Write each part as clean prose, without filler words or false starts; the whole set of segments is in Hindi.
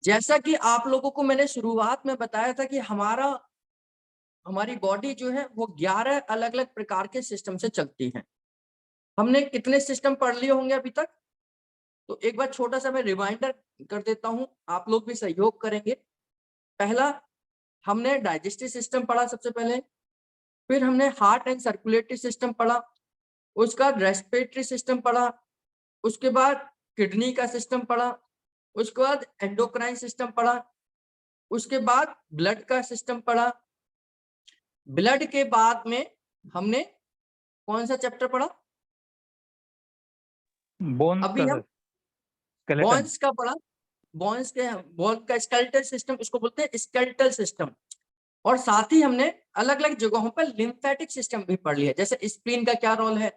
जैसा कि आप लोगों को मैंने शुरुआत में बताया था कि हमारी बॉडी जो है वो 11 अलग अलग प्रकार के सिस्टम से चलती है। हमने कितने सिस्टम पढ़ लिए होंगे अभी तक? तो एक बार छोटा सा मैं रिमाइंडर कर देता हूं, आप लोग भी सहयोग करेंगे। पहला, हमने डाइजेस्टिव सिस्टम पढ़ा सबसे पहले, फिर हमने हार्ट एंड सर्कुलेटरी सिस्टम पढ़ा, उसके बाद रेस्पिरेटरी सिस्टम पढ़ा, उसके बाद किडनी का सिस्टम पढ़ा, उसके बाद एंडोक्राइन सिस्टम पढ़ा, उसके बाद ब्लड का सिस्टम पढ़ा। ब्लड के बाद में हमने कौन सा चैप्टर पढ़ा? बोन्स अभी का हम स्केलेटन। बॉन्स का पढ़ा। बोन का स्केलेटल सिस्टम, इसको बोलते हैं स्केलेटल सिस्टम। और साथ ही हमने अलग अलग जगहों पर लिम्फेटिक सिस्टम भी पढ़ लिया, जैसे स्प्लीन का क्या रोल है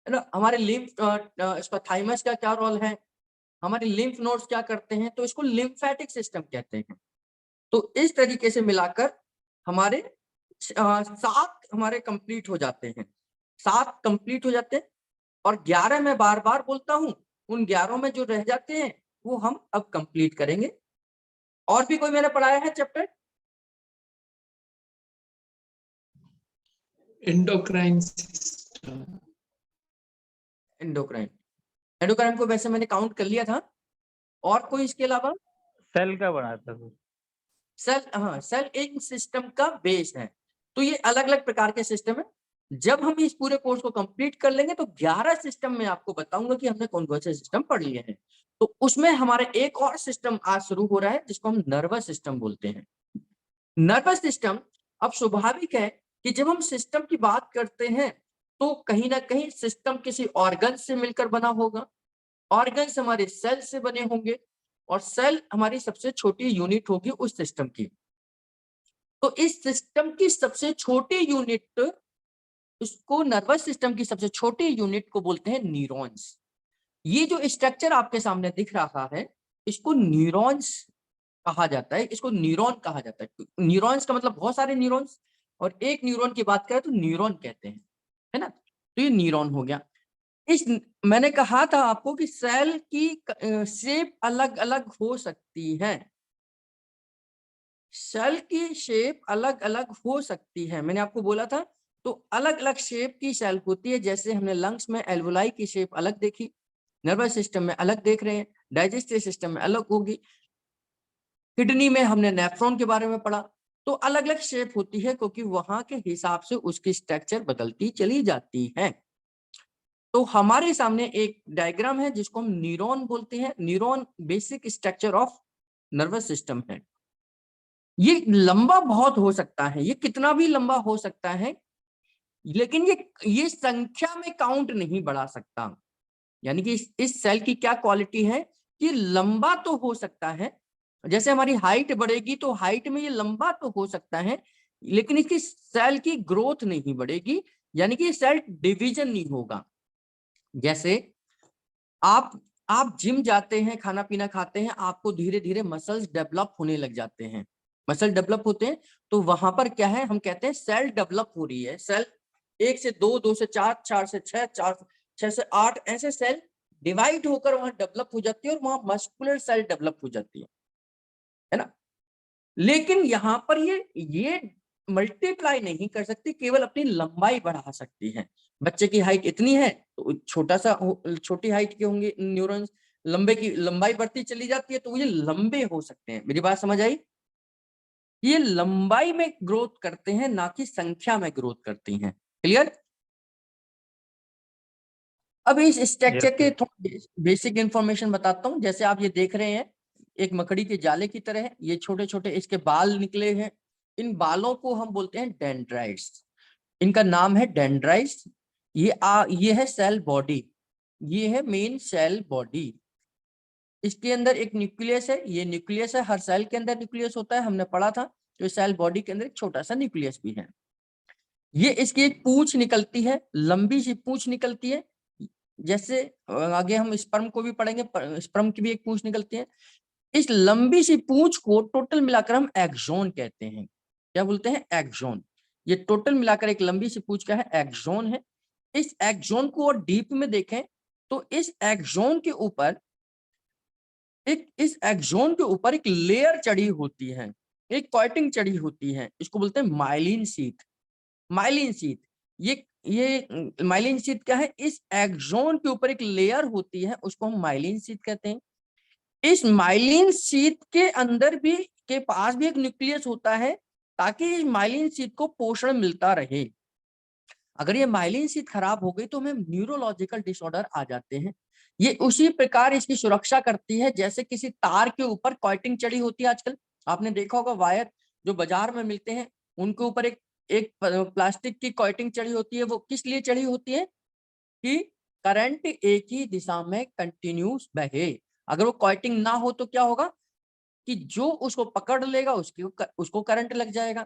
ना, हमारे इसका थाइमस का क्या रोल है, हमारे लिम्फ नोड्स क्या करते हैं, तो इसको लिम्फेटिक सिस्टम कहते हैं। तो इस तरीके से मिलाकर हमारे 7 हमारे कंप्लीट हो जाते हैं, 7 कंप्लीट हो जाते हैं। और 11 मैं बार बार बोलता हूं, उन 11 में जो रह जाते हैं वो हम अब कंप्लीट करेंगे। और भी कोई मैंने पढ़ाया है चैप्टर? Endocrine system. एंडोक्राइन को वैसे मैंने काउंट कर लिया था। और कोई इसके अलावा? सेल का बना था सर। सेल, हाँ, सेल एक सिस्टम का बेस है। तो ये अलग अलग प्रकार के सिस्टम है। जब हम इस पूरे कोर्स को कंप्लीट कर लेंगे तो 11 सिस्टम में आपको बताऊंगा कि हमने कौन कौन से सिस्टम पढ़ लिए हैं। तो उसमें हमारे एक और सिस्टम आज शुरू हो रहा है जिसको हम नर्वस सिस्टम बोलते हैं। नर्वस सिस्टम, अब स्वाभाविक है कि जब हम सिस्टम की बात करते हैं तो कहीं ना कहीं सिस्टम किसी ऑर्गन से मिलकर बना होगा, ऑर्गन्स हमारे सेल से बने होंगे, और सेल हमारी सबसे छोटी यूनिट होगी उस सिस्टम की। तो इस सिस्टम की सबसे छोटी यूनिट, उसको नर्वस सिस्टम की सबसे छोटी यूनिट को बोलते हैं न्यूरॉन्स। ये जो स्ट्रक्चर आपके सामने दिख रहा है इसको न्यूरॉन्स कहा जाता है, इसको न्यूरॉन कहा जाता है। न्यूरॉन्स का मतलब बहुत सारे न्यूरॉन्स, और एक न्यूरॉन की बात करें तो न्यूरॉन कहते हैं, है ना। तो ये न्यूरॉन हो गया। इस मैंने कहा था आपको कि सेल की शेप अलग अलग हो सकती है, सेल की शेप अलग अलग हो सकती है, मैंने आपको बोला था। तो अलग अलग शेप की सेल होती है, जैसे हमने लंग्स में एल्वोलाई की शेप अलग देखी, नर्वस सिस्टम में अलग देख रहे हैं, डाइजेस्टिव सिस्टम में अलग होगी, किडनी में हमने नेफ्रॉन के बारे में पढ़ा। तो अलग अलग शेप होती है क्योंकि वहां के हिसाब से उसकी स्ट्रक्चर बदलती चली जाती है। तो हमारे सामने एक डायग्राम है जिसको हम न्यूरॉन बोलते हैं। Neuron basic structure of nervous system है। ये लंबा बहुत हो सकता है, ये कितना भी लंबा हो सकता है, लेकिन ये संख्या में काउंट नहीं बढ़ा सकता। यानी कि इस सेल की क्या क्वालिटी है कि लंबा तो हो सकता है, जैसे हमारी हाइट बढ़ेगी तो हाइट में ये लंबा तो हो सकता है, लेकिन इसकी सेल की ग्रोथ नहीं बढ़ेगी, यानी कि सेल डिवीजन नहीं होगा। जैसे आप जिम जाते हैं, खाना पीना खाते हैं, आपको धीरे धीरे मसल्स डेवलप होने लग जाते हैं, मसल डेवलप होते हैं, तो वहां पर क्या है, हम कहते हैं सेल डेवलप हो रही है। सेल 1 से 2, 2 से 4, 4 से 6, 6 से 8, ऐसे सेल डिवाइड होकर वहां डेवलप हो जाती है और वहां मस्कुलर सेल डेवलप हो जाती है ना। लेकिन यहाँ पर ये मल्टीप्लाई नहीं कर सकती, केवल अपनी लंबाई बढ़ा सकती है। बच्चे की हाइट इतनी है तो छोटी हाइट के होंगे न्यूरॉन्स, लंबाई बढ़ती चली जाती है तो ये लंबे हो सकते हैं। मेरी बात समझ आई? ये लंबाई में ग्रोथ करते हैं, ना कि संख्या में ग्रोथ करती हैं। क्लियर? अब इस स्ट्रक्चर के बेसिक इंफॉर्मेशन बताता हूं। जैसे आप ये देख रहे हैं, एक मकड़ी के जाले की तरह है, ये छोटे छोटे इसके बाल निकले हैं। इन बालों को हम बोलते हैं डेंड्राइट्स, इनका नाम है डेंड्राइट्स। ये है सेल बॉडी, ये है मेन सेल बॉडी। इसके अंदर एक न्यूक्लियस है, ये न्यूक्लियस है, हर सेल के अंदर न्यूक्लियस होता है, हमने पढ़ा था। तो सेल बॉडी के अंदर एक छोटा सा न्यूक्लियस भी है। ये इसकी एक पूंछ निकलती है, लंबी सी पूंछ निकलती है। जैसे आगे हम स्पर्म को भी पढ़ेंगे, स्पर्म की भी एक पूंछ निकलती है। इस लंबी सी पूंछ को टोटल मिलाकर हम एक्सोन कहते हैं। क्या बोलते हैं? एक्सोन। ये टोटल मिलाकर एक लंबी सी पूंछ का है, एक्सोन है। इस एक्सोन को और डीप में देखें तो इस एक्सोन के ऊपर एक इस एक्सोन के ऊपर एक लेयर चढ़ी होती है, एक कोटिंग चढ़ी होती है, इसको बोलते हैं माइलिन शीथ। माइलिन शीथ, ये माइलिन शीथ क्या है? इस एक्सोन के ऊपर एक लेयर होती है, उसको हम माइलिन शीथ कहते हैं। इस माइलिन शीथ के अंदर भी के पास भी एक न्यूक्लियस होता है, ताकि इस माइलिन शीथ को पोषण मिलता रहे। अगर ये माइलिन शीथ खराब हो गई तो हमें न्यूरोलॉजिकल डिसऑर्डर आ जाते हैं। ये उसी प्रकार इसकी सुरक्षा करती है जैसे किसी तार के ऊपर कोटिंग चढ़ी होती है। आजकल आपने देखा होगा वायर जो बाजार में मिलते हैं, उनके ऊपर एक एक प्लास्टिक की कोटिंग चढ़ी होती है। वो किस लिए चढ़ी होती है? कि करंट एक ही दिशा में कंटिन्यूस बहे। अगर वो कोटिंग ना हो तो क्या होगा कि जो उसको पकड़ लेगा उसको करंट लग जाएगा।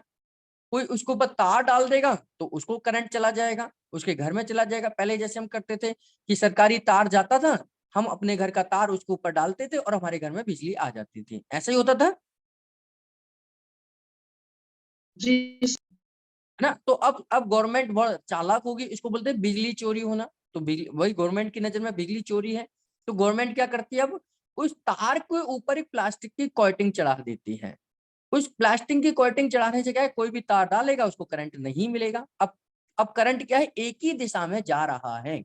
कोई उसके ऊपर तार डाल देगा तो उसको करंट चला जाएगा, उसके घर में चला जाएगा। पहले जैसे हम करते थे कि सरकारी तार जाता था, हम अपने घर का तार उसके ऊपर डालते थे और हमारे घर में बिजली आ जाती थी। ऐसा ही होता था, है जी ना? तो अब गवर्नमेंट बहुत चालाक होगी, इसको बोलते हैं बिजली चोरी होना। तो वही गवर्नमेंट की नजर में बिजली चोरी है, तो गवर्नमेंट क्या करती है? अब उस तार के ऊपर एक प्लास्टिक की कोटिंग चढ़ा देती है। उस प्लास्टिक की कोटिंग चढ़ाने से क्या है, कोई भी तार डालेगा उसको करंट नहीं मिलेगा। अब करंट क्या है? एक ही दिशा में जा रहा है,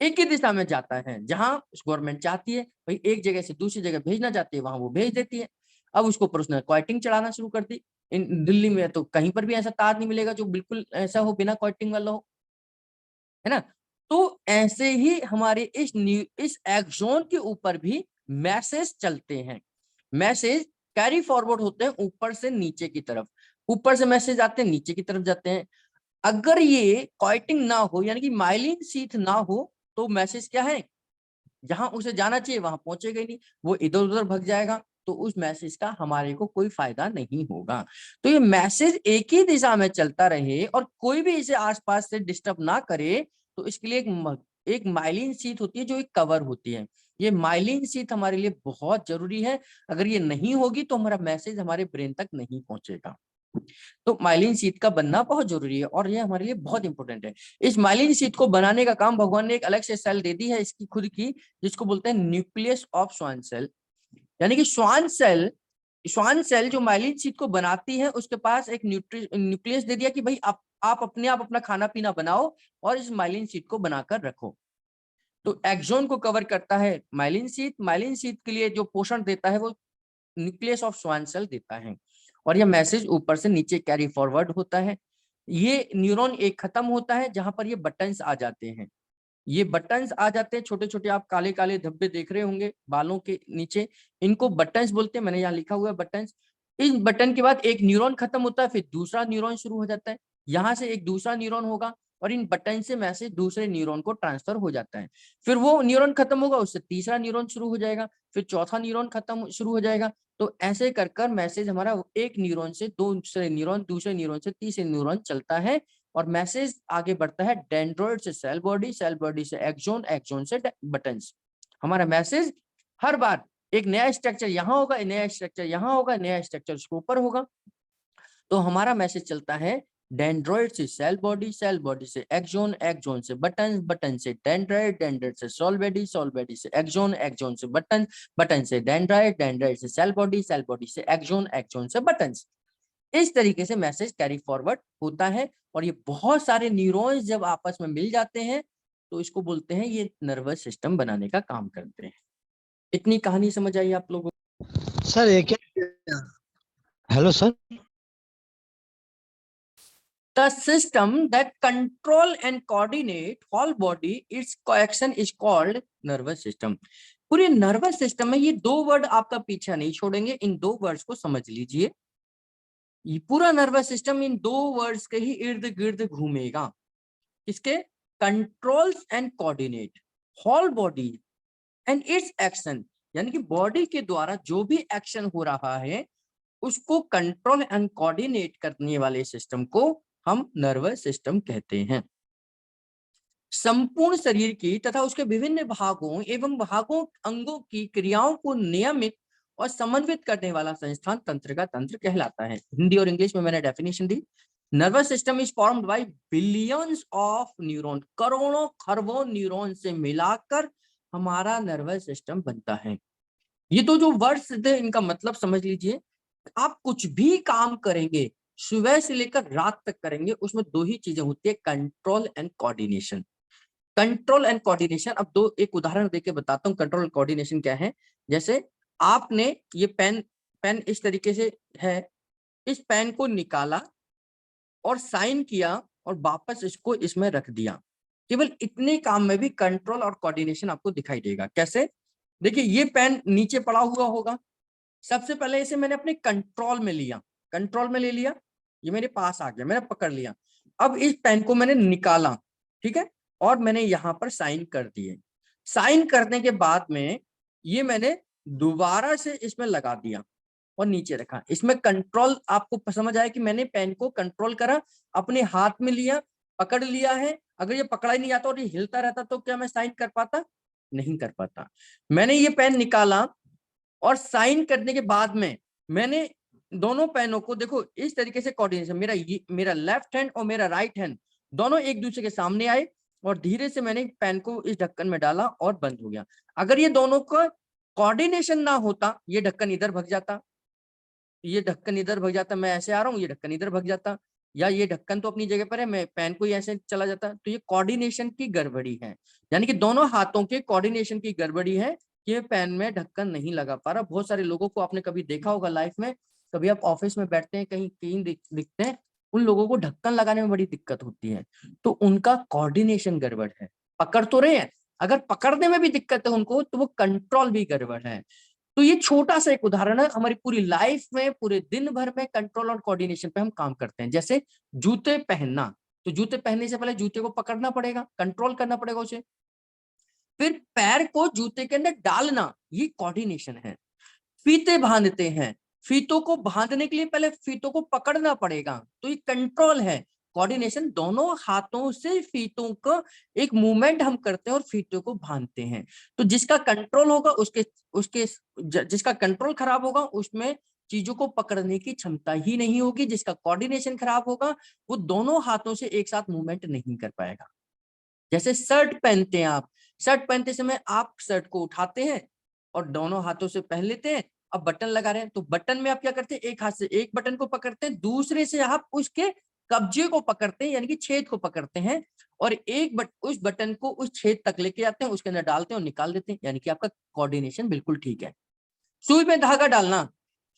एक ही दिशा में जाता है। जहां गवर्नमेंट चाहती है भाई एक जगह से दूसरी जगह भेजना चाहती है, वहां वो भेज देती है। अब उसको ऊपर उसने कोटिंग चढ़ाना शुरू कर दी। इन दिल्ली में तो कहीं पर भी ऐसा तार नहीं मिलेगा जो बिल्कुल ऐसा हो, बिना कोटिंग वाला हो, है ना? तो ऐसे ही हमारे इस एक्सोन के ऊपर भी मैसेज चलते हैं। मैसेज कैरी फॉरवर्ड होते हैं ऊपर से नीचे की तरफ, ऊपर से मैसेज आते हैं नीचे की तरफ जाते हैं। अगर ये कोटिंग ना हो यानी कि माइलिन शीथ ना हो तो मैसेज क्या है, जहां उसे जाना चाहिए वहां पहुंचेगा ही नहीं, वो इधर उधर भग जाएगा। तो उस मैसेज का हमारे को कोई फायदा नहीं होगा। तो ये मैसेज एक ही दिशा में चलता रहे और कोई भी इसे आसपास से डिस्टर्ब ना करे, तो इसके लिए एक माइलिन शीथ होती है जो एक कवर होती है। ये माइलिन शीथ हमारे लिए बहुत जरूरी है। अगर ये नहीं होगी तो हमारा मैसेज हमारे ब्रेन तक नहीं पहुंचेगा। तो माइलिन शीथ का बनना बहुत जरूरी है और ये हमारे लिए बहुत इंपॉर्टेंट है। इस माइलिन शीथ को बनाने का काम भगवान ने एक अलग से सेल दे दी है इसकी खुद की, जिसको बोलते हैं न्यूक्लियस ऑफ स्वान सेल। यानी कि स्वान सेल जो माइलिन शीथ को बनाती है, उसके पास एक न्यूक्लियस दे दिया कि भाई आप अपने आप अपना खाना पीना बनाओ और इस माइलिन शीथ को बनाकर रखो। तो एक्सोन को कवर करता है माइलिन शीथ। माइलिन शीथ के लिए जो पोषण देता है वो न्यूक्लियस ऑफ स्वान सेल देता है और यह मैसेज ऊपर से नीचे कैरी फॉरवर्ड होता है। ये न्यूरॉन एक खत्म होता है जहां पर ये बटन्स आ जाते हैं। ये बटन्स आ जाते हैं छोटे छोटे, आप काले काले धब्बे देख रहे होंगे बालों के नीचे, इनको बटन्स बोलते हैं। मैंने यहाँ लिखा हुआ है बटन्स। इस बटन के बाद एक न्यूरॉन खत्म होता है, फिर दूसरा न्यूरॉन शुरू हो जाता है। यहाँ से एक दूसरा न्यूरॉन होगा और इन बटन से मैसेज दूसरे न्यूरॉन को ट्रांसफर हो जाता है। फिर वो न्यूरॉन खत्म होगा, उससे तीसरा न्यूरॉन शुरू हो जाएगा, फिर चौथा न्यूरॉन खत्म शुरू हो जाएगा। तो ऐसे कर कर मैसेज हमारा एक न्यूरॉन से दूसरे न्यूरॉन, दूसरे न्यूरॉन से तीसरे न्यूरॉन चलता है और मैसेज आगे बढ़ता है डेंड्रॉइड से सेल बॉडी, सेल बॉडी से एक्सोन, एक्सोन से बटन्स। हमारा मैसेज हर बार एक नया स्ट्रक्चर यहाँ होगा, नया स्ट्रक्चर यहाँ होगा, नया स्ट्रक्चर उसके ऊपर होगा। तो हमारा मैसेज चलता है डेंड्रॉइड से सेल बॉडी, सेल बॉडी से एक्सोन, एक्सोन से बटन, बटन से डेंड्राइड, डेंड्राइड से सोल बॉडी, सोल बॉडी से एक्सोन, एक्सोन से बटन, बटन से डेंड्राइड, डेंड्राइड से सेल बॉडी, सेल बॉडी से एक्सोन, एक्सोन से बटन। इस तरीके से मैसेज कैरी फॉरवर्ड होता है और ये बहुत सारे न्यूरॉन्स जब आपस में मिल जाते हैं तो इसको बोलते हैं, ये नर्वस सिस्टम बनाने का काम करते हैं। इतनी कहानी समझ आई आप लोगों को? सर ये क्या? Hello sir. The system that control and coordinate whole body, its coaction is called nervous system. पूरे नर्वस सिस्टम में ये दो वर्ड आपका पीछा नहीं छोड़ेंगे, इन दो वर्ड्स को समझ लीजिए। ये पूरा नर्वस सिस्टम इन दो वर्ड्स के ही इर्द गिर्द घूमेगा। इसके controls and coordinate whole body and its action, यानी कि बॉडी के द्वारा जो भी एक्शन हो रहा है उसको कंट्रोल एंड कोऑर्डिनेट करने वाले सिस्टम को हम नर्वस सिस्टम कहते हैं। संपूर्ण शरीर की तथा उसके विभिन्न भागों एवं अंगों की क्रियाओं को नियमित और समन्वित करने वाला संस्थान तंत्र का तंत्र कहलाता है। हिंदी और इंग्लिश में मैंने definition the. Nervous system is formed by billions of neuron, करोड़ों खरबों न्यूरॉन से मिलाकर हमारा नर्वस सिस्टम बनता है। ये तो जो वर्ड्स थे इनका मतलब समझ लीजिए। आप कुछ भी काम करेंगे, सुबह से लेकर रात तक करेंगे, उसमें दो ही चीजें होती है, control and coordination. Control and coordination, अब दो एक उदाहरण देके बताता हूँ कंट्रोल कोऑर्डिनेशन क्या है। जैसे आपने ये पेन पेन इस तरीके से है, इस पेन को निकाला और साइन किया और वापस इसको इसमें रख दिया। केवल इतने काम में भी कंट्रोल और कोऑर्डिनेशन आपको दिखाई देगा। कैसे? देखिए ये पेन नीचे पड़ा हुआ होगा, सबसे पहले इसे मैंने अपने कंट्रोल में लिया, कंट्रोल में ले लिया, ये मेरे पास आ गया, मैंने पकड़ लिया। अब इस पेन को मैंने निकाला, ठीक है, और मैंने यहाँ पर साइन कर दिए। साइन करने के बाद में ये मैंने दोबारा से इसमें लगा दिया और नीचे रखा। इसमें कंट्रोल आपको समझ आया कि मैंने पेन को कंट्रोल करा, अपने हाथ में लिया, पकड़ लिया है। अगर ये पकड़ा ही नहीं जाता और ये हिलता रहता तो क्या मैं साइन कर पाता? नहीं कर पाता। मैंने ये पेन निकाला और साइन करने के बाद में मैंने दोनों पेनों को देखो इस तरीके से कोऑर्डिनेशन, मेरा लेफ्ट हैंड और मेरा राइट हैंड दोनों एक दूसरे के सामने आए और धीरे से मैंने पेन को इस ढक्कन में डाला और बंद हो गया। अगर ये दोनों का कोऑर्डिनेशन ना होता, ये ढक्कन इधर भग जाता, ये ढक्कन इधर भग जाता, मैं ऐसे आ रहा हूँ, ये ढक्कन इधर भग जाता, या ये ढक्कन तो अपनी जगह पर है, मैं पेन को ही ऐसे चला जाता। तो ये कोऑर्डिनेशन की गड़बड़ी है, यानी कि दोनों हाथों के कोऑर्डिनेशन की गड़बड़ी है कि पेन में ढक्कन नहीं लगा पा रहा। बहुत सारे लोगों को आपने कभी देखा होगा लाइफ में, कभी आप ऑफिस में बैठते हैं, कहीं कहीं दिखते हैं, उन लोगों को ढक्कन लगाने में बड़ी दिक्कत होती है, तो उनका कोऑर्डिनेशन गड़बड़ है। पकड़ तो रहे हैं, अगर पकड़ने में भी दिक्कत है उनको, तो वो कंट्रोल भी गड़बड़ है। तो ये छोटा सा एक उदाहरण है, हमारी पूरी लाइफ में पूरे दिन भर में कंट्रोल और कोऑर्डिनेशन पे हम काम करते हैं। जैसे जूते पहनना, तो जूते पहनने से पहले जूते को पकड़ना पड़ेगा, कंट्रोल करना पड़ेगा उसे, फिर पैर को जूते के अंदर डालना, ये कोऑर्डिनेशन है। फीते बांधते हैं, फीतों को बांधने के लिए पहले फीतों को पकड़ना पड़ेगा, तो ये कंट्रोल है। कोऑर्डिनेशन, दोनों हाथों से फीतों का एक मूवमेंट हम करते हैं और फीतों को बांधते हैं। तो जिसका कंट्रोल होगा उसके उसके जिसका कंट्रोल खराब होगा उसमें चीजों को पकड़ने की क्षमता ही नहीं होगी। जिसका कोऑर्डिनेशन खराब होगा वो दोनों हाथों से एक साथ मूवमेंट नहीं कर पाएगा। जैसे शर्ट पहनते हैं आप, शर्ट पहनते समय आप शर्ट को उठाते हैं और दोनों हाथों से पहन लेते हैं। अब बटन लगा रहे हैं तो बटन में आप क्या करते हैं, एक हाथ से एक बटन को पकड़ते हैं, दूसरे से आप उसके कब्जे को पकड़ते हैं, यानी कि छेद को पकड़ते हैं, और उस बटन को उस छेद तक लेके आते हैं, उसके अंदर डालते हैं और निकाल देते हैं, यानी कि आपका कोऑर्डिनेशन बिल्कुल ठीक है। सुई में धागा डालना,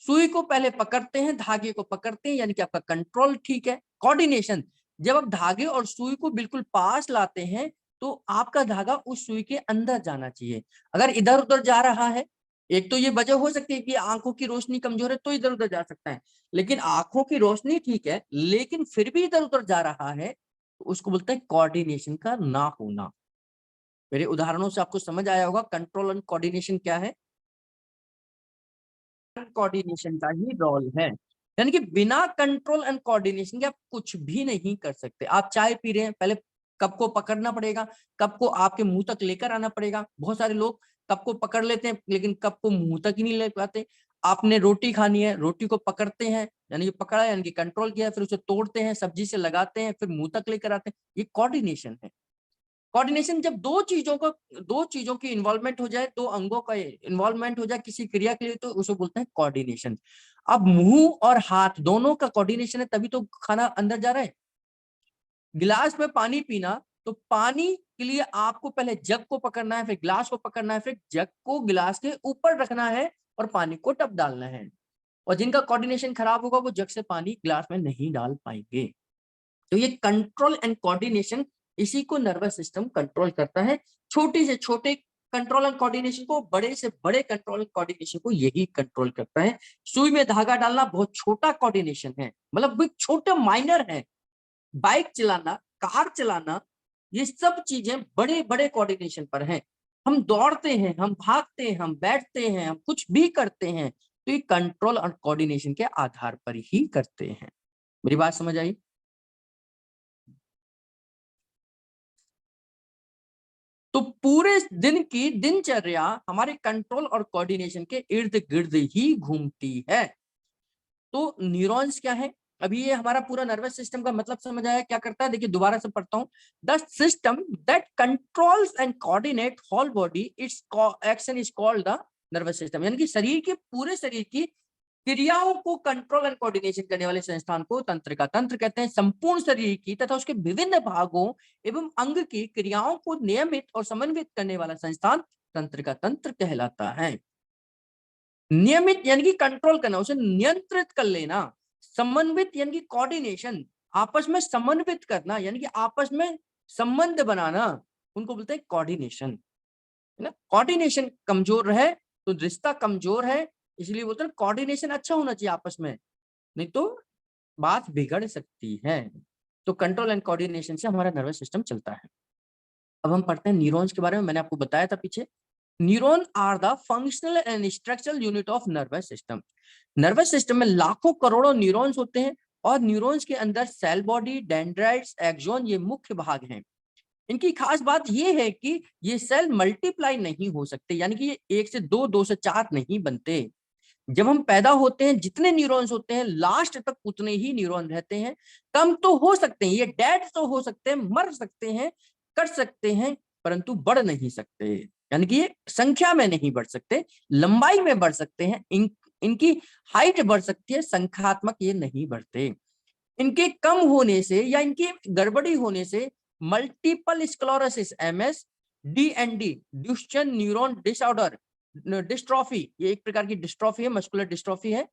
सुई को पहले पकड़ते हैं, धागे को पकड़ते हैं, यानी कि आपका कंट्रोल ठीक है। कोऑर्डिनेशन, जब आप धागे और सुई को बिल्कुल पास लाते हैं तो आपका धागा उस सुई के अंदर जाना चाहिए। अगर इधर उधर जा रहा है, एक तो ये वजह हो सकती है कि आंखों की रोशनी कमजोर है तो इधर उधर जा सकता है, लेकिन आंखों की रोशनी ठीक है लेकिन फिर भी इधर उधर जा रहा है, तो उसको बोलते हैं कोऑर्डिनेशन का ना होना। मेरे उदाहरणों से आपको समझ आया होगा कंट्रोल एंड कोऑर्डिनेशन क्या है। कोऑर्डिनेशन का ही रोल है, यानी कि बिना कंट्रोल एंड कोऑर्डिनेशन के आप कुछ भी नहीं कर सकते। आप चाय पी रहे हैं, पहले कप को पकड़ना पड़ेगा, कप को आपके मुंह तक लेकर आना पड़ेगा। बहुत सारे लोग कप को पकड़ लेते हैं लेकिन कप को मुंह तक ही नहीं ले पाते। आपने रोटी खानी है, रोटी को पकड़ते हैं, यानी कि पकड़ा यानी कि कंट्रोल किया, फिर उसे तोड़ते हैं, सब्जी से लगाते हैं, फिर मुंह तक लेकर आते हैं, ये कोऑर्डिनेशन है। कोऑर्डिनेशन जब दो चीजों की इन्वॉल्वमेंट हो जाए, दो अंगों का इन्वॉल्वमेंट हो जाए किसी क्रिया के लिए, तो उसे बोलते हैं कोऑर्डिनेशन। अब मुंह और हाथ दोनों का कोऑर्डिनेशन है तभी तो खाना अंदर जा रहा है। गिलास में पानी पीना, तो पानी के लिए आपको पहले जग को पकड़ना है, फिर गिलास को पकड़ना है, फिर जग को गिलास के ऊपर रखना है और पानी को टप डालना है। और जिनका कोऑर्डिनेशन खराब होगा वो जग से पानी गिलास में नहीं डाल पाएंगे। तो ये कंट्रोल एंड कोऑर्डिनेशन, इसी को नर्वस सिस्टम कंट्रोल करता है। छोटे से छोटे कंट्रोल एंड कोऑर्डिनेशन को, बड़े से बड़े कंट्रोल एंड कोऑर्डिनेशन को यही कंट्रोल करता है। सुई में धागा डालना बहुत छोटा कोऑर्डिनेशन है, मतलब छोटा माइनर है। बाइक चलाना, कार चलाना, ये सब चीजें बड़े बड़े कोऑर्डिनेशन पर हैं। हम दौड़ते हैं, हम भागते हैं, हम बैठते हैं, हम कुछ भी करते हैं, तो ये कंट्रोल और कोऑर्डिनेशन के आधार पर ही करते हैं। मेरी बात समझ आई? तो पूरे दिन की दिनचर्या हमारे कंट्रोल और कोऑर्डिनेशन के इर्द गिर्द ही घूमती है। तो न्यूरॉन्स क्या है? अभी ये हमारा पूरा नर्वस सिस्टम का मतलब समझ आया क्या करता है? देखिए दोबारा से पढ़ता हूँ। The system that controls and coordinate whole body, its action is called the nervous system, यानी कि शरीर के पूरे शरीर की क्रियाओं को कंट्रोल एंड कोऑर्डिनेशन करने वाले संस्थान को तंत्रिका तंत्र कहते हैं। संपूर्ण शरीर की तथा उसके विभिन्न भागों एवं अंग की क्रियाओं को नियमित और समन्वित करने वाला संस्थान तंत्रिका तंत्र कहलाता है। नियमित यानी कि कंट्रोल करना, उसे नियंत्रित कर लेना। समन्वित यानी कि कोऑर्डिनेशन, आपस में समन्वित करना यानी कि आपस में संबंध बनाना, उनको बोलते हैं कोऑर्डिनेशन, है ना। कोऑर्डिनेशन कमजोर है तो रिश्ता कमजोर है, इसलिए बोलते हैं कोऑर्डिनेशन अच्छा होना चाहिए आपस में, नहीं तो बात बिगड़ सकती है। तो कंट्रोल एंड कोऑर्डिनेशन से हमारा नर्वस सिस्टम चलता है। अब हम पढ़ते हैं न्यूरॉन्स के बारे में। मैंने आपको बताया था पीछे, neuron are the functional and structural unit of nervous system. Nervous system में लाखों करोड़ों न्यूरॉन्स होते हैं और न्यूरॉन्स के अंदर सेल बॉडी, डेंड्राइट्स, एक्सॉन ये मुख्य भाग हैं। इनकी खास बात ये है कि ये सेल मल्टीप्लाई नहीं हो सकते, यानी कि ये 1 से 2, 2 से 4 नहीं बनते। जब हम पैदा होते हैं जितने न्यूरॉन्स होते हैं लास्ट तक उतने ही न्यूरॉन रहते हैं। कम तो हो सकते हैं, ये डेड तो हो सकते हैं, मर सकते हैं, कर सकते हैं, परंतु बढ़ नहीं सकते, यानी कि ये संख्या में नहीं बढ़ सकते, लंबाई में बढ़ सकते हैं, इनकी हाइट बढ़ सकती है, संख्यात्मक ये नहीं बढ़ते। इनके कम होने से या इनकी गड़बड़ी होने से multiple sclerosis, MS, DND, Duchen neuron disorder, dystrophy, ये एक प्रकार की डिस्ट्रॉफी है, मस्कुलर डिस्ट्रॉफी है,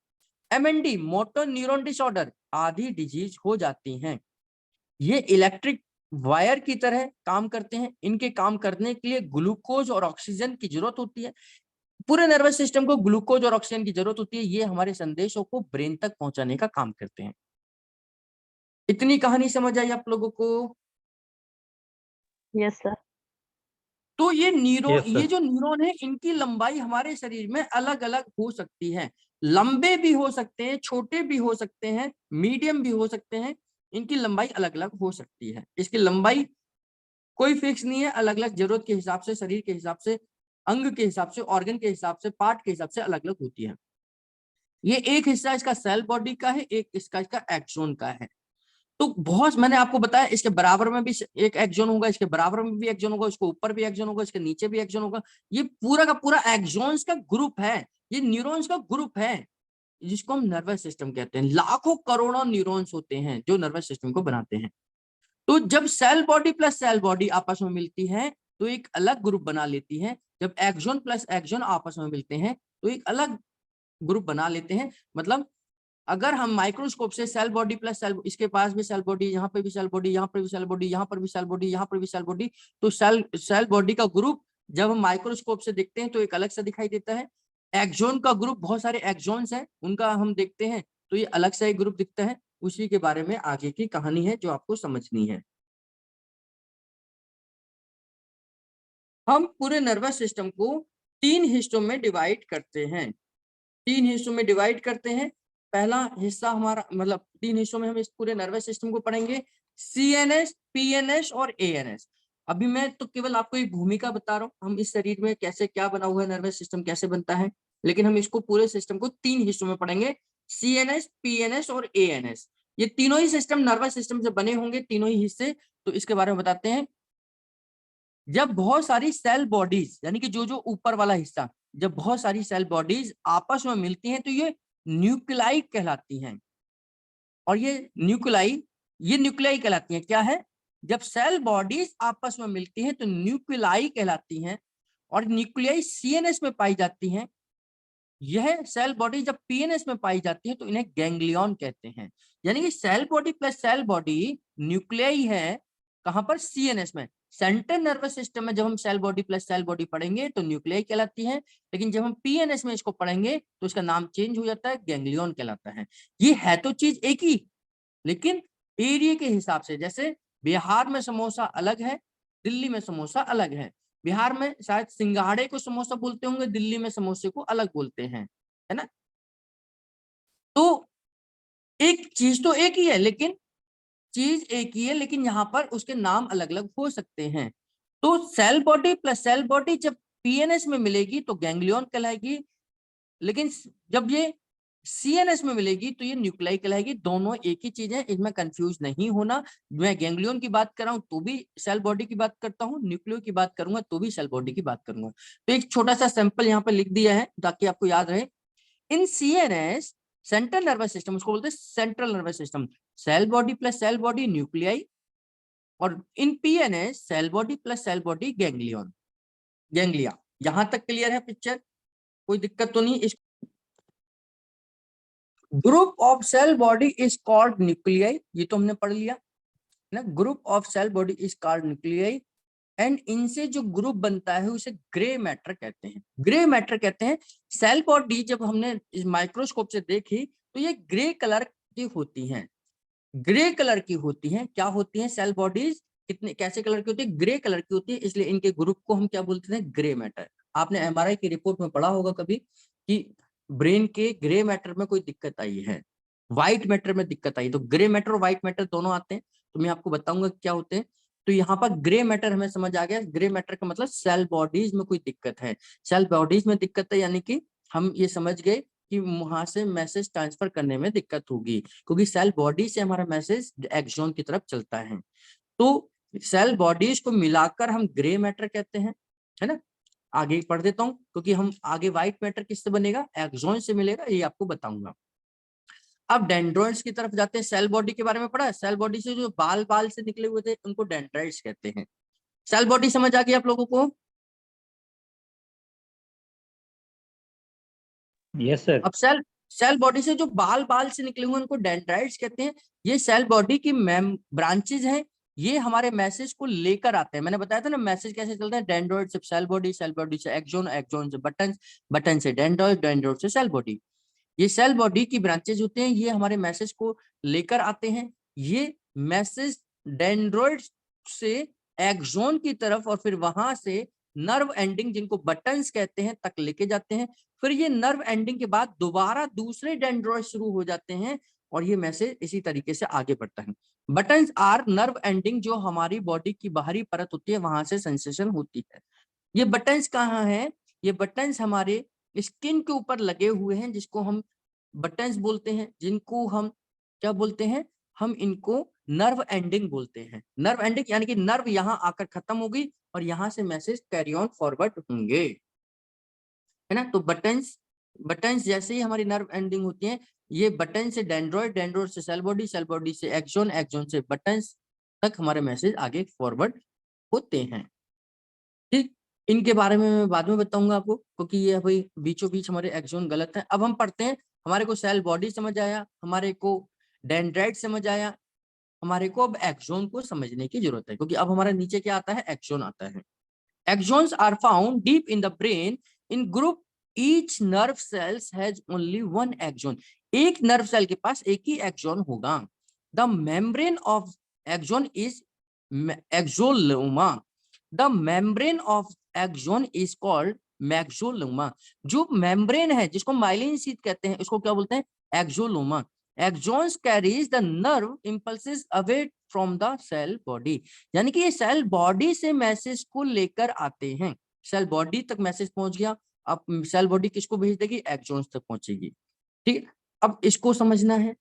MND, मोटर न्यूरॉन डिसऑर्डर आदि डिजीज हो जाती हैं। ये इलेक्ट्रिक वायर की तरह काम करते हैं। इनके काम करने के लिए ग्लूकोज और ऑक्सीजन की जरूरत होती है। पूरे नर्वस सिस्टम को ग्लूकोज और ऑक्सीजन की जरूरत होती है, ये हमारे संदेशों को ब्रेन तक पहुंचाने का काम करते हैं। इतनी कहानी समझ आई आप लोगों को? Yes sir. तो ये Yes, sir. ये जो न्यूरॉन है इनकी लंबाई हमारे शरीर में अलग अलग हो सकती है। लंबे भी हो सकते हैं, छोटे भी हो सकते हैं, मीडियम भी हो सकते हैं। इनकी लंबाई अलग अलग हो सकती है। इसकी लंबाई कोई फिक्स नहीं है, अलग अलग जरूरत के हिसाब से, शरीर के हिसाब से, अंग के हिसाब से, ऑर्गन के हिसाब से, पार्ट के हिसाब से अलग अलग होती है। ये एक हिस्सा इसका सेल बॉडी का है, एक इसका एक्सॉन का है। तो बहुत मैंने आपको बताया, इसके बराबर में भी एक एक्सॉन होगा, इसके बराबर में भी एक्सॉन होगा, इसके ऊपर भी एक्सॉन होगा, इसके नीचे भी एक्सॉन होगा। ये पूरा का पूरा एक्सॉन्स का ग्रुप है, ये न्यूरॉन्स का ग्रुप है, जिसको हम नर्वस सिस्टम कहते हैं। लाखों करोड़ों न्यूरॉन्स होते हैं जो नर्वस सिस्टम को बनाते हैं। तो जब cell body plus cell body आपस में मिलती है तो एक अलग ग्रुप बना लेती है। जब एक्सॉन प्लस एक्सॉन आपस में मिलते हैं तो एक अलग ग्रुप बना लेते हैं। मतलब अगर हम माइक्रोस्कोप से सेल बॉडी प्लस सेल, इसके पास भी सेल बॉडी, यहाँ पे भी सेल बॉडी, यहाँ पर भी सेल बॉडी, यहाँ पर भी सेल बॉडी, यहाँ पर भी सेल बॉडी, तो सेल बॉडी का ग्रुप जब हम माइक्रोस्कोप से देखते हैं तो एक अलग सा दिखाई देता है। एक्सॉन का ग्रुप, बहुत सारे एक्सॉन्स हैं, उनका हम देखते हैं तो ये अलग सा एक ग्रुप दिखता है। उसी के बारे में आगे की कहानी है जो आपको समझनी है। हम पूरे नर्वस सिस्टम को 3 हिस्सों में डिवाइड करते हैं। 3 हिस्सों में डिवाइड करते हैं। पहला हिस्सा हमारा, मतलब 3 हिस्सों में हम इस पूरे नर्वस सिस्टम को पढ़ेंगे, CNS, PNS और ANS। अभी मैं तो केवल आपको एक भूमिका बता रहा हूँ, हम इस शरीर में कैसे क्या बना हुआ है, नर्वस सिस्टम कैसे बनता है, लेकिन हम इसको पूरे सिस्टम को 3 हिस्सों में पढ़ेंगे, CNS, PNS और ANS। ये तीनों ही सिस्टम नर्वस सिस्टम से बने होंगे, तीनों ही हिस्से। तो इसके बारे में बताते हैं। जब बहुत सारी सेल बॉडीज, यानी कि जो ऊपर वाला हिस्सा, जब बहुत सारी सेल बॉडीज आपस में मिलती हैं तो ये न्यूक्लियाई कहलाती हैं। और ये न्यूक्लियाई कहलाती हैं। क्या है? जब सेल बॉडीज आपस में मिलती हैं तो न्यूक्लियाई कहलाती हैं। और न्यूक्लियाई CNS में पाई जाती हैं। यह सेल बॉडी जब PNS में पाई जाती है तो इन्हें गैंग्लियन कहते हैं। यानी कि cell body plus cell body nuclei है, कहां पर? CNS में। सेंट्रल नर्वस सिस्टम में जब हम cell body plus cell body पढ़ेंगे तो न्यूक्लियाई कहलाती है, लेकिन जब हम PNS में इसको पढ़ेंगे तो इसका नाम चेंज हो जाता है, गैंग्लियन कहलाता है। ये है तो चीज एक ही, लेकिन एरिया के हिसाब से, जैसे बिहार में समोसा अलग है, दिल्ली में समोसा अलग है। बिहार में शायद सिंगाड़े को समोसा बोलते होंगे, दिल्ली में समोसे को अलग बोलते हैं, है ना। तो एक चीज तो एक ही है, लेकिन यहाँ पर उसके नाम अलग अलग हो सकते हैं। तो cell body plus cell body जब PNS में मिलेगी तो गैंग्लियन कहलाएगी, लेकिन जब ये CNS में मिलेगी तो ये न्यूक्लियाई कहलाएगी। दोनों एक ही चीज है, इसमें कंफ्यूज नहीं होना। मैं गैंग्लियन की बात कर रहा हूँ तो भी सेल बॉडी की बात करता हूँ, न्यूक्लियो की बात करूंगा तो भी सेल बॉडी की बात करूंगा। तो एक छोटा सा सैंपल यहाँ पे लिख दिया है ताकि आपको याद रहे। In CNS central nervous system, उसको बोलते हैं central nervous system, cell body plus cell body nuclei, और in PNS cell body plus cell body ganglion, ganglia. यहां तक क्लियर है पिक्चर, कोई दिक्कत तो नहीं। इस group of cell body is called nuclei, ये तो हमने पढ़ लिया ना। Group of cell body is called nuclei, and इनसे जो ग्रुप बनता है उसे ग्रे मैटर कहते हैं। ग्रे मैटर कहते हैं। सेल बॉडी जब हमने इस माइक्रोस्कोप से देखी तो ये ग्रे कलर की होती हैं, ग्रे कलर की होती हैं। क्या होती हैं सेल बॉडीज, कितने कैसे कलर की होती है? ग्रे कलर की होती है, इसलिए इनके ग्रुप को हम क्या बोलते हैं? Grey matter. आपने MRI की रिपोर्ट में पढ़ा होगा कभी कि ब्रेन के ग्रे मैटर में कोई दिक्कत आई है, व्हाइट मैटर में दिक्कत आई, तो ग्रे मैटर और व्हाइट मैटर दोनों आते हैं। तो मैं आपको बताऊंगा क्या होते हैं। तो यहाँ पर ग्रे मैटर हमें समझ आ गया। ग्रे मैटर का मतलब सेल बॉडीज में कोई दिक्कत है, सेल बॉडीज में दिक्कत है, यानी कि हम ये समझ गए कि वहां से मैसेज ट्रांसफर करने में दिक्कत होगी, क्योंकि सेल बॉडी से हमारा मैसेज एक्सॉन की तरफ चलता है। तो सेल बॉडीज को मिलाकर हम ग्रे मैटर कहते हैं, है ना। आगे पढ़ देता हूँ, क्योंकि हम आगे व्हाइट मैटर किससे बनेगा? एक्सॉन से मिलेगा, ये आपको बताऊंगा। अब डेंड्राइट्स की तरफ जाते हैं। सेल बॉडी के बारे में पढ़ा है, सेल बॉडी से जो बाल बाल से निकले हुए थे उनको डेंड्राइट्स कहते हैं। सेल बॉडी समझ आ गई आप लोगों को? Yes sir. अब सेल बॉडी से जो बाल बाल से निकले हुए उनको डेंड्राइट्स कहते हैं। ये सेल बॉडी की ब्रांचेज हैं, ये हमारे मैसेज को लेकर आते हैं। मैंने बताया था ना मैसेज कैसे चलता है, डेंड्राइड से सेल बॉडी से एक्सॉन, एक्सॉन से बटन, बटन से डेंड्राइड, डेंड्राइड से सेल बॉडी। ये सेल बॉडी की ब्रांचेज होते हैं, ये हमारे मैसेज को लेकर आते हैं। ये मैसेज डेंड्राइड से एक्सॉन की तरफ और फिर वहां से नर्व एंडिंग, जिनको बटन्स कहते हैं, तक लेके जाते हैं। फिर ये नर्व एंडिंग के बाद दोबारा दूसरे डेंड्राइड शुरू हो जाते हैं और ये मैसेज इसी तरीके से आगे बढ़ता है। बटन्स आर नर्व एंडिंग, जो हमारी बॉडी की बाहरी परत होती है, वहां से सेंसेशन होती है। ये बटन्स कहाँ हैं? ये बटन्स हमारे स्किन के ऊपर लगे हुए हैं, जिसको हम बटन्स बोलते हैं, जिनको हम क्या बोलते हैं? हम इनको नर्व एंडिंग बोलते हैं। नर्व एंडिंग यानी कि नर्व यहाँ आकर खत्म होगी और यहाँ से मैसेज कैरी ऑन फॉरवर्ड होंगे, है ना। तो बटन्स, बटन्स जैसे ही हमारी नर्व एंडिंग होती है, ये बटन से डेंड्राइड, डेंड्राइड से सेल बॉडी, सेल बॉडी से एक्सॉन, एक्सॉन से बटन्स तक हमारे मैसेज आगे फॉरवर्ड होते हैं। ठीक, इनके बारे में मैं बाद में बताऊंगा आपको, क्योंकि ये भाई बीचों बीच हमारे एक्सॉन गलत है। अब हम पढ़ते हैं। हमारे को सेल बॉडी समझ आया, हमारे को डेंड्राइड समझ आया, हमारे को अब एक्सॉन को समझने की जरूरत है, क्योंकि अब हमारे नीचे क्या आता है? एक्सॉन आता है। Axons are found deep in the brain in group. Each nerve cells has only one axon. एक नर्व सेल के पास एक ही एक्सॉन होगा। The membrane of axon is axonoma. The membrane of axon is called मैक्सोलोमा। जो मेम्ब्रेन है, जिसको माइलिन शीथ कहते हैं, उसको क्या बोलते हैं? एक्सोलोमा। Axons carries the nerve impulses away from the cell body. यानी कि ये सेल बॉडी से मैसेज को लेकर आते हैं। सेल बॉडी तक मैसेज पहुंच गया, अब सेल बॉडी किसको भेज देगी? एक्सॉन्स तक पहुंचेगी। ठीक है, अब इसको समझना है।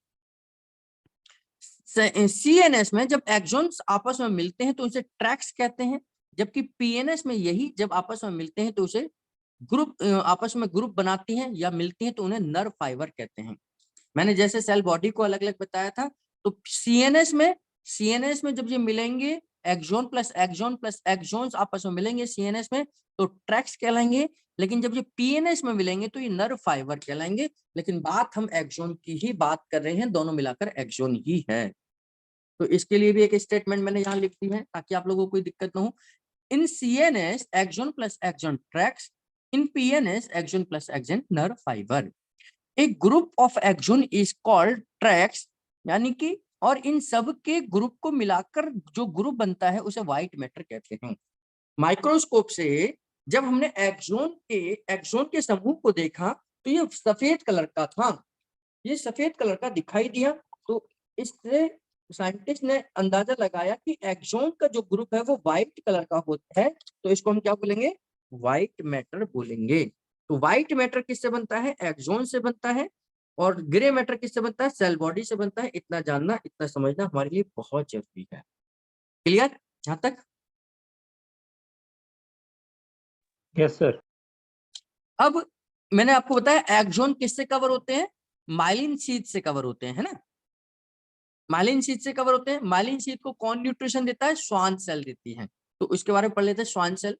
CNS में जब एक्सॉन्स आपस में मिलते हैं तो उसे ट्रैक्स कहते हैं, जबकि PNS में यही जब आपस में मिलते हैं तो उसे ग्रुप, आपस में ग्रुप बनाती हैं या मिलती हैं तो उन्हें नर्व फाइबर कहते हैं। मैंने जैसे सेल बॉडी को अलग अलग बताया था, तो CNS में जब ये मिलेंगे, एक्सॉन प्लस एक्सॉन्स आपस में मिलेंगे CNS में, तो ट्रैक्स कहलाएंगे। लेकिन जब ये PNS में मिलेंगे तो ये नर्व फाइबर कहलाएंगे। लेकिन बात हम एक्सॉन की ही बात कर रहे हैं, दोनों मिलाकर एक्सॉन ही है। तो इसके लिए भी एक स्टेटमेंट मैंने यहाँ लिख दी है ताकि आप लोगों को कोई दिक्कत ना हो। In CNS axon plus axon tracts, in PNS axon plus axon nerve fibre. एक group of axon is called tracts, यानी कि, और इन सब के ग्रुप को मिलाकर जो ग्रुप बनता है उसे व्हाइट मैटर कहते हैं। माइक्रोस्कोप से जब हमने एक्सॉन के समूह को देखा तो ये सफेद कलर का था, ये सफेद कलर का दिखाई दिया। तो इससे साइंटिस्ट ने अंदाजा लगाया कि एक्सॉन का जो ग्रुप है वो व्हाइट कलर का होता है, तो इसको हम क्या बोलेंगे? व्हाइट मैटर बोलेंगे। तो व्हाइट मैटर किससे बनता है? एक्सॉन से बनता है। और ग्रे मैटर किससे बनता है? सेल बॉडी से बनता है। इतना जानना, इतना समझना हमारे लिए बहुत जरूरी है। क्लियर यहां तक? Yes sir. अब मैंने आपको बताया एक्सॉन किससे कवर होते हैं? माइलिन शीथ से कवर होते हैं, है ना? माइलिन शीथ से कवर होते हैं। माइलिन शीथ को कौन न्यूट्रिशन देता है? श्वान सेल देती है। तो उसके बारे में पढ़ लेते हैं। Schwann cell.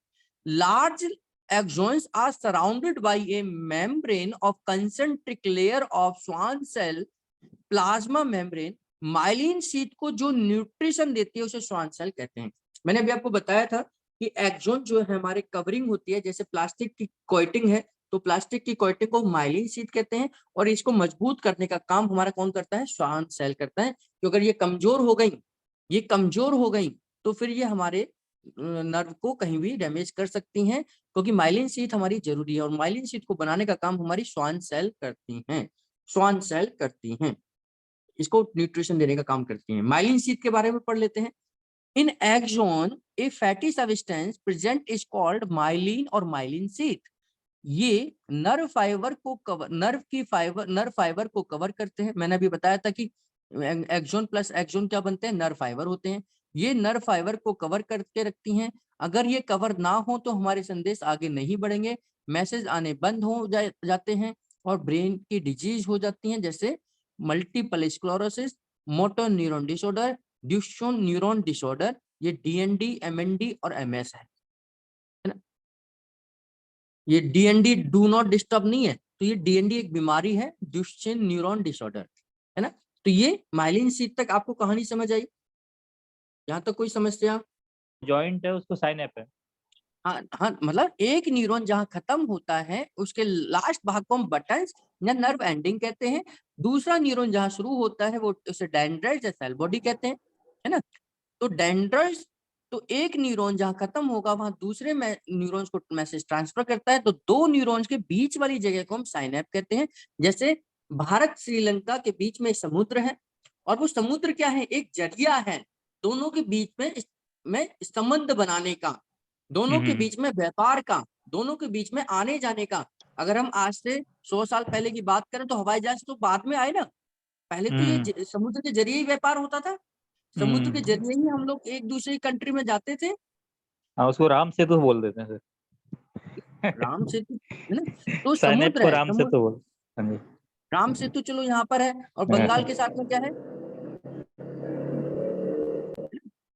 Large axons are surrounded by a membrane of concentric layer of Schwann cell plasma membrane. Myelin sheath को जो न्यूट्रिशन देती है उसे श्वान सेल कहते हैं। मैंने अभी आपको बताया था कि एक्सॉन जो है हमारे कवरिंग होती है, जैसे प्लास्टिक की कोटिंग है, तो प्लास्टिक की कोटिंग को माइलिन शीथ कहते हैं, और इसको मजबूत करने का काम हमारा कौन करता है? श्वान सेल करता है। तो अगर ये कमजोर हो गई तो फिर ये हमारे नर्व को कहीं भी डैमेज कर सकती हैं, क्योंकि माइलिन शीथ हमारी जरूरी है, और माइलिन शीथ को बनाने का काम हमारी श्वान सेल करती हैं। श्वान सेल करती हैं, इसको न्यूट्रिशन देने का काम करती हैं। माइलिन शीथ के बारे में पढ़ लेते हैं। In axon a fatty substance present is called myelin और माइलिन शीथ। ये नर्व फाइबर को कवर करते हैं। मैंने अभी बताया था कि एक्सॉन प्लस एक्सॉन क्या बनते हैं? नर्व फाइबर होते हैं। ये नर्व फाइबर को कवर करके रखती हैं। अगर ये कवर ना हो तो हमारे संदेश आगे नहीं बढ़ेंगे, मैसेज आने बंद हो जाते हैं, और ब्रेन की डिजीज हो जाती हैं, जैसे multiple sclerosis, motor neuron disorder, Duchenne neuron disorder. ये डीएनडी, एमएनडी और एमएस है ना? ये डीएनडी डू नॉट डिस्टर्ब नहीं है, तो ये डीएनडी एक बीमारी है, ड्यूशेन न्यूरॉन डिसऑर्डर, है ना? तो ये माइलिन शीथ तक आपको कहानी समझ आई? यहाँ तक कोई समस्या? जॉइंट है, उसको साइनैप है। हाँ हाँ, मतलब एक न्यूरॉन जहाँ खत्म होता है उसके लास्ट भाग को हम बटन्स या नर्व एंडिंग कहते हैं। दूसरा न्यूरॉन जहाँ शुरू होता है वो उसे डेंड्राइट्स या सेल बॉडी कहते हैं, है ना? तो डेंड्राइट्स, तो एक न्यूरॉन जहाँ खत्म होगा वहां दूसरे न्यूरॉन्स को मैसेज ट्रांसफर करता है, तो दो न्यूरॉन्स के बीच वाली जगह को हम साइनैप कहते हैं। जैसे भारत श्रीलंका के बीच में समुद्र है, और वो समुद्र क्या है? एक जरिया है दोनों के बीच में संबंध बनाने का, दोनों के बीच में व्यापार का, दोनों के बीच में आने जाने का। अगर हम आज से 100 साल पहले की बात करें तो हवाई जहाज तो बाद में आए ना, पहले तो ये समुद्र के जरिए ही व्यापार होता था। समुद्र के जरिए ही हम लोग एक दूसरे कंट्री में जाते थे। हाँ, उसको राम सेतु बोल देते हैं सर। राम सेतु, है ना? तो साइनैप समुद्र को है, राम समुद्र, सेतु बोल। हाँ जी। राम सेतु चलो यहाँ पर है, और बंगाल के साथ में क्या है?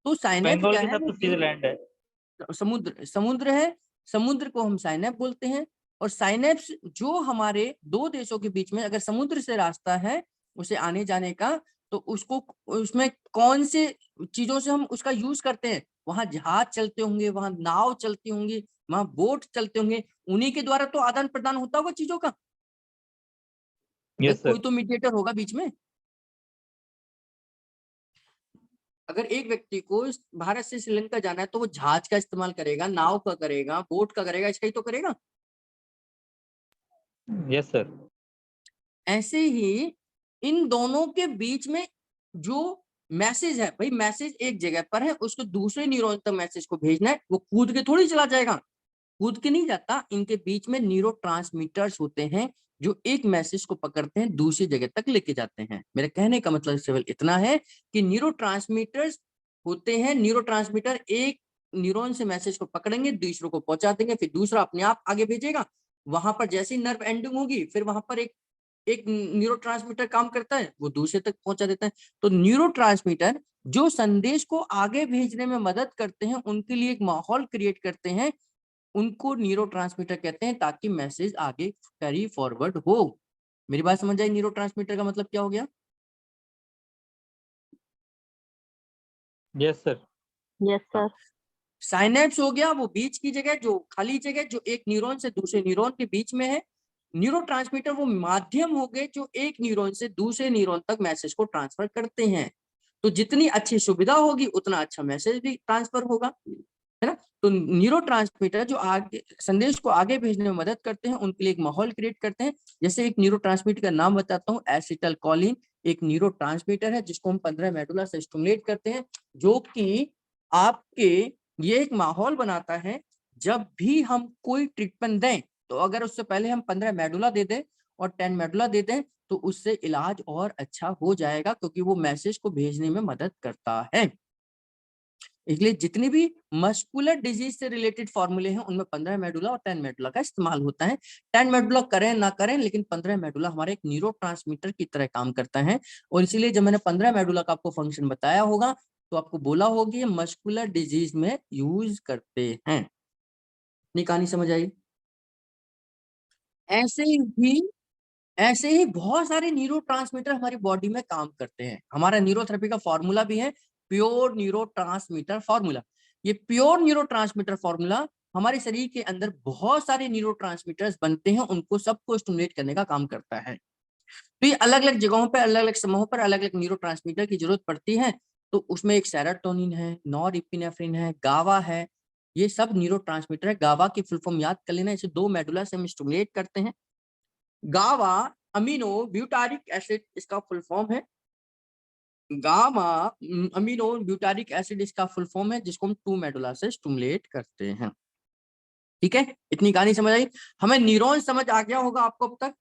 तो साइनैप बंगाल क्या के है? साथ तो स्विट्जरलैंड है। समुद्र है, समुद्र को हम साइनैप बोलते हैं। और साइनैप्स जो हमारे दो देशों के बीच में अगर समुद्र से रास्ता है उसे आने जाने का, तो उसको, उसमें कौन से चीजों से हम उसका यूज करते हैं? वहां जहाज चलते होंगे, वहां नाव चलती होंगी, वहां बोट चलते होंगे, उन्हीं के द्वारा तो आदान प्रदान होता होगा चीजों का। यस कोई सर। तो मीडिएटर होगा बीच में। अगर एक व्यक्ति को भारत से श्रीलंका जाना है तो वो जहाज का इस्तेमाल करेगा, नाव का करेगा, बोट का करेगा, इसका ही तो करेगा। Yes sir. ऐसे ही इन दोनों के बीच में जो मैसेज है, भाई मैसेज एक जगह पर है, उसको दूसरे न्यूरॉन तक मैसेज को भेजना है, वो कूद के थोड़ी चला जाएगा, कूद के नहीं जाता। इनके बीच में न्यूरोट्रांसमीटर्स होते हैं जो एक मैसेज को पकड़ते हैं, दूसरी जगह तक लेके जाते हैं। मेरे कहने का मतलब केवल इतना है कि न्यूरोट्रांसमीटर्स होते हैं। न्यूरोट्रांसमीटर एक न्यूरॉन से मैसेज को पकड़ेंगे, दूसरों को पहुंचा देंगे, फिर दूसरा अपने आप आगे भेजेगा। वहां पर जैसे ही नर्व एंडिंग होगी, फिर वहां पर एक न्यूरोट्रांसमीटर काम करता है, वो दूसरे तक पहुंचा देता है। तो न्यूरोट्रांसमीटर जो संदेश को आगे भेजने में मदद करते हैं, उनके लिए एक माहौल क्रिएट करते हैं, उनको न्यूरोट्रांसमीटर कहते हैं, ताकि मैसेज आगे कैरी फॉरवर्ड हो। मेरी बात समझ आई? न्यूरोट्रांसमीटर का मतलब क्या हो गया? Yes sir. Yes sir. Synapse हो गया वो बीच की जगह, जो खाली जगह जो एक न्यूरॉन से दूसरे न्यूरॉन के बीच में है। न्यूरोट्रांसमीटर वो माध्यम हो गए जो एक न्यूरॉन से दूसरे न्यूरॉन तक मैसेज को ट्रांसफर करते हैं। तो जितनी अच्छी सुविधा होगी उतना अच्छा मैसेज भी ट्रांसफर होगा, है ना? तो न्यूरोट्रांसमीटर जो आगे संदेश को आगे भेजने में मदद करते हैं, उनके लिए एक माहौल क्रिएट करते हैं। जैसे एक न्यूरोट्रांसमीटर का नाम बताता हूँ, एसिटाइलकोलिन एक न्यूरोट्रांसमीटर है जिसको हम 15 मेडुला से स्टिमुलेट करते हैं, जो कि आपके ये एक माहौल बनाता है। जब भी हम कोई ट्रीटमेंट दें तो अगर उससे पहले हम 15 मेडुला दे दें और 10 मेडुला दे दें तो उससे इलाज और अच्छा हो जाएगा, क्योंकि वो मैसेज को भेजने में मदद करता है। इसलिए जितनी भी मस्कुलर डिजीज से रिलेटेड फॉर्मूले हैं उनमें 15 मेडुला और 10 मेडुला का इस्तेमाल होता है। 10 मेडुला करें ना करें, लेकिन 15 मेडुला हमारे एक न्यूरोट्रांसमीटर की तरह काम करता है। और इसीलिए जब मैंने 15 मेडुला का आपको फंक्शन बताया होगा तो आपको बोला होगी ये मस्कुलर डिजीज में यूज करते हैं। इतनी कहानी समझ आई? ऐसे ही बहुत सारे न्यूरोट्रांसमीटर हमारी बॉडी में काम करते हैं। हमारा न्यूरोथेरेपी का फॉर्मूला भी है प्योर न्यूरोट्रांसमीटर फॉर्मूला। ये प्योर न्यूरोट्रांसमीटर फॉर्मूला हमारे शरीर के अंदर बहुत सारे न्यूरोट्रांसमीटर्स बनते हैं, उनको सबको स्टिमुलेट करने का काम करता है। तो ये अलग अलग जगहों पर, अलग अलग समूहों पर अलग अलग न्यूरोट्रांसमीटर की जरूरत पड़ती है। तो उसमें एक सेरोटोनिन है, नॉरएपिनेफ्रिन है, गावा है, ये सब न्यूरोट्रांसमीटर है। गावा की फुल फॉर्म याद कर लेना, इसे 2 मेडुला से हम स्टिमुलेट करते हैं। गावा अमीनो ब्यूटारिक एसिड इसका फुल फॉर्म है। गामा अमीनो ब्यूटारिक एसिड इसका फुल फॉर्म है, जिसको हम 2 मेडुला से स्टिमुलेट करते हैं। ठीक है, इतनी कहानी समझ आई? हमें न्यूरॉन समझ आ गया होगा आपको अब तक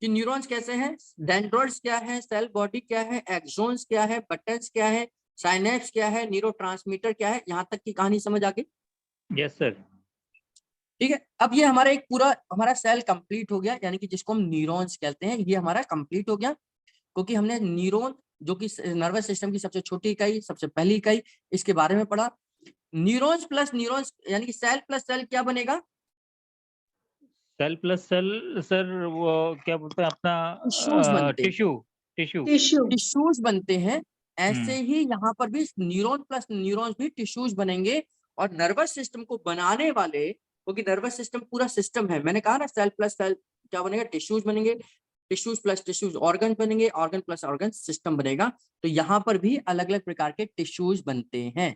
कि न्यूरॉन्स कैसे हैं, डेंड्राइट्स क्या है, सेल बॉडी क्या है, एक्सोन्स क्या है, बटन्स क्या है, साइनेप्स क्या है, न्यूरोट्रांसमीटर क्या है, यहाँ तक की कहानी समझ आ गई? Yes sir. ठीक है, अब ये हमारा एक पूरा हमारा सेल कंप्लीट हो गया, यानी कि जिसको हम न्यूरॉन्स कहते हैं, ये हमारा कंप्लीट हो गया, क्योंकि हमने न्यूरॉन जो कि नर्वस सिस्टम की सबसे छोटी इकाई, सबसे पहली इकाई, इसके बारे में पढ़ा। न्यूरॉन्स प्लस न्यूरॉन्स यानी कि सेल प्लस सेल क्या बनेगा? सेल प्लस सेल सर, वो क्या बोलते हैं टिश्यूज अपना बनते हैं, टिश्यू टिश्यू टिश्यू टिश्यूज बनते हैं। ऐसे ही यहाँ पर भी न्यूरॉन प्लस न्यूरॉन्स भी टिश्यूज बनेंगे। और नर्वस सिस्टम को बनाने वाले, क्योंकि नर्वस सिस्टम पूरा सिस्टम है, मैंने कहा ना सेल प्लस सेल क्या बनेगा, टिश्यूज बनेंगे, टिश्यूज प्लस टिश्यूज ऑर्गन बनेंगे, ऑर्गन प्लस ऑर्गन सिस्टम बनेगा। तो यहाँ पर भी अलग अलग प्रकार के टिश्यूज बनते हैं,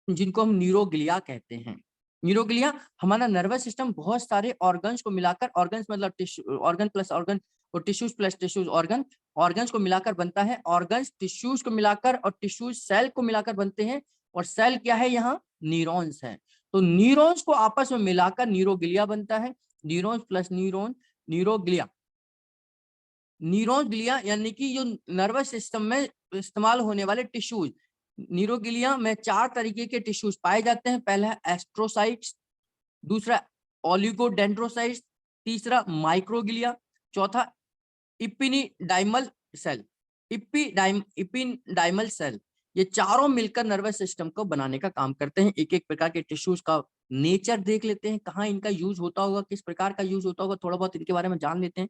जिनको हम न्यूरोग्लिया कहते हैं। न्यूरोग्लिया हमारा नर्वस सिस्टम बहुत सारे ऑर्गन्स को मिलाकर, ऑर्गन्स मतलब टिश्यू, ऑर्गन प्लस ऑर्गन और tissues plus tissues organ, organs को मिलाकर बनता है। ऑर्गन्स टिश्यूज को मिलाकर और टिश्यूज सेल को मिलाकर बनते हैं। और सेल क्या है यहाँ? न्यूरॉन्स है। तो न्यूरॉन्स को आपस में मिलाकर न्यूरोग्लिया बनता है। Neurons plus neuron neuroglia. Neuroglia यानी कि जो नर्वस सिस्टम में इस्तेमाल होने वाले टिश्यूज, न्यूरोग्लिया में 4 तरीके के टिश्यूज पाए जाते हैं। पहला है एस्ट्रोसाइट्स, दूसरा ओलिगोडेंड्रोसाइट्स, तीसरा माइक्रोग्लिया, चौथा इपिनिडाइमल सेल, इपिनिडाइमल सेल। ये चारों मिलकर नर्वस सिस्टम को बनाने का काम करते हैं। एक एक प्रकार के टिश्यूज का नेचर देख लेते हैं, कहाँ इनका यूज होता होगा, किस प्रकार का यूज होता होगा, थोड़ा बहुत इनके बारे में जान लेते हैं।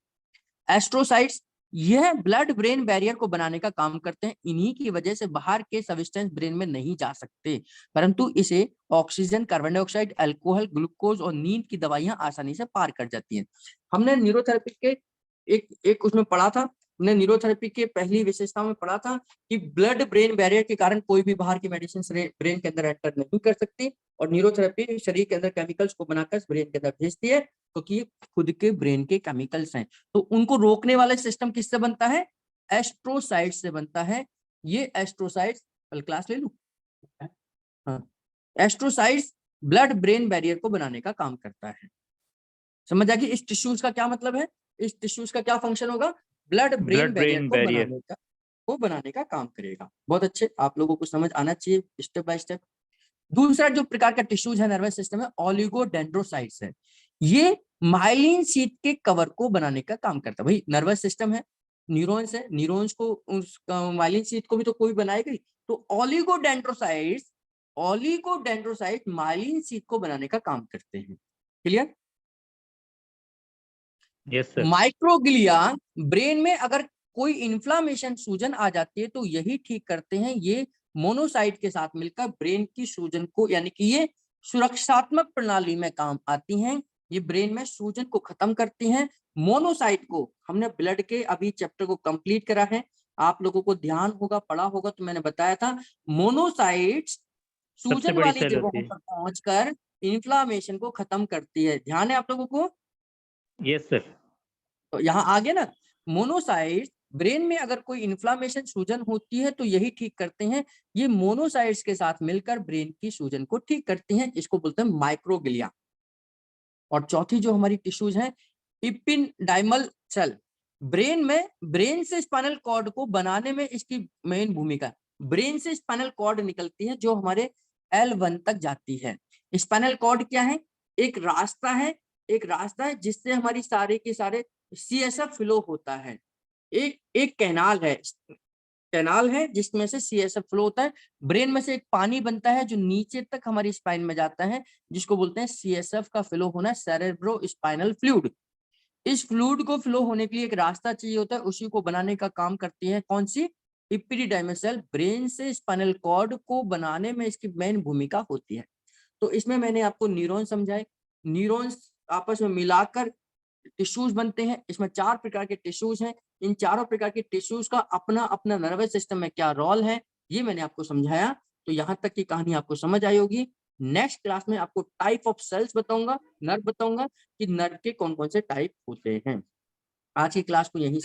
एस्ट्रोसाइट्स यह ब्लड ब्रेन बैरियर को बनाने का काम करते हैं। इन्हीं की वजह से बाहर के सब्सटेंस ब्रेन में नहीं जा सकते, परंतु इसे oxygen, carbon dioxide, alcohol, glucose और नींद की दवाइयां आसानी से पार कर जाती हैं। हमने न्यूरोथेरेपी के एक उसमें पढ़ा था, हमने न्यूरोथेरेपी के पहली विशेषता में पढ़ा था कि ब्लड ब्रेन बैरियर के कारण कोई भी बाहर की मेडिसिन ब्रेन के अंदर एंटर नहीं कर सकती, और न्यूरोथेरेपी शरीर के अंदर केमिकल्स को बनाकर ब्रेन के अंदर भेजती है, क्योंकि ये खुद के ब्रेन के केमिकल्स हैं। तो उनको रोकने वाला सिस्टम किससे बनता है? एस्ट्रोसाइट से बनता है। ये एस्ट्रोसाइट्स, कल क्लास ले लूं? हाँ, एस्ट्रोसाइट्स ब्लड ब्रेन बैरियर को बनाने का काम करता है। समझ आ गई? इस टिश्यूज का क्या मतलब है, इस टिश्यूज का क्या फंक्शन होगा? ब्लड ब्रेन बैरियर को बनाने का काम करेगा। बहुत अच्छे, आप लोगों को समझ आना चाहिए स्टेप बाय स्टेप। दूसरा जो प्रकार का टिश्यूज है नर्वस सिस्टम में, ओलिगोडेंड्रोसाइट्स है। ये माइलिन शीट के कवर को बनाने का काम करता है। भाई नर्वस सिस्टम है, न्यूरॉन्स है, न्यूरॉन्स को उस माइलिन शीट को भी तो कोई बनाएगा ही। तो ओलिगोडेंड्रोसाइट माइलिन शीट को बनाने का काम करते हैं। Clear? Yes sir. Microglia brain में अगर कोई इन्फ्लामेशन, सूजन आ जाती है तो यही ठीक करते हैं। ये मोनोसाइट के साथ मिलकर ब्रेन की सूजन को, यानी कि ये सुरक्षात्मक प्रणाली में काम आती हैं। ये ब्रेन में सूजन को खत्म करती हैं। मोनोसाइट को हमने ब्लड के अभी चैप्टर को कंप्लीट करा है, आप लोगों को ध्यान होगा, पढ़ा होगा, तो मैंने बताया था मोनोसाइट्स सबसे सूजन बड़ी वाली सेल जगहों होती है। पर पहुंचकर इन्फ्लामेशन को खत्म करती है। ध्यान है आप लोगों को? Yes sir. तो यहाँ आ गया ना, मोनोसाइट्स ब्रेन में अगर कोई इन्फ्लामेशन, सूजन होती है तो यही ठीक करते हैं। ये मोनोसाइट्स के साथ मिलकर ब्रेन की सूजन को ठीक करती हैं, इसको बोलते हैं माइक्रोग्लिया। और चौथी जो हमारी टिश्यूज हैं, इपिडाइमल सेल। ब्रेन से स्पाइनल कॉर्ड को बनाने में इसकी मेन भूमिका। ब्रेन से स्पाइनल कॉर्ड निकलती है जो हमारे L1 तक जाती है। स्पाइनल कॉर्ड क्या है? एक रास्ता है जिससे हमारी सारे के सारे CSF फ्लो होता है। एक कैनाल है जिसमें से CSF फ्लो होता है। ब्रेन में से एक पानी बनता है जो नीचे तक हमारी स्पाइन में जाता है, जिसको बोलते हैं CSF का फ्लो होना, सेरेब्रो स्पाइनल फ्लूइड। इस फ्लूइड को फ्लो होने के लिए एक रास्ता चाहिए होता है, उसी को बनाने का काम करती है कौन सी? इपिडाइमल सेल। ब्रेन से स्पाइनल कॉर्ड को बनाने में इसकी मेन भूमिका होती है। तो इसमें मैंने आपको न्यूरॉन समझाए। न्यूरॉन्स आपस में मिलाकर टिश्यूज बनते हैं। इसमें 4 प्रकार के टिश्यूज हैं। इन चारों प्रकार के टिश्यूज का अपना अपना नर्वस सिस्टम में क्या रोल है, ये मैंने आपको समझाया। तो यहाँ तक की कहानी आपको समझ आई होगी। नेक्स्ट क्लास में आपको टाइप ऑफ सेल्स बताऊंगा, नर्व बताऊंगा कि नर्व के कौन कौन से टाइप होते हैं। आज की क्लास को यहीं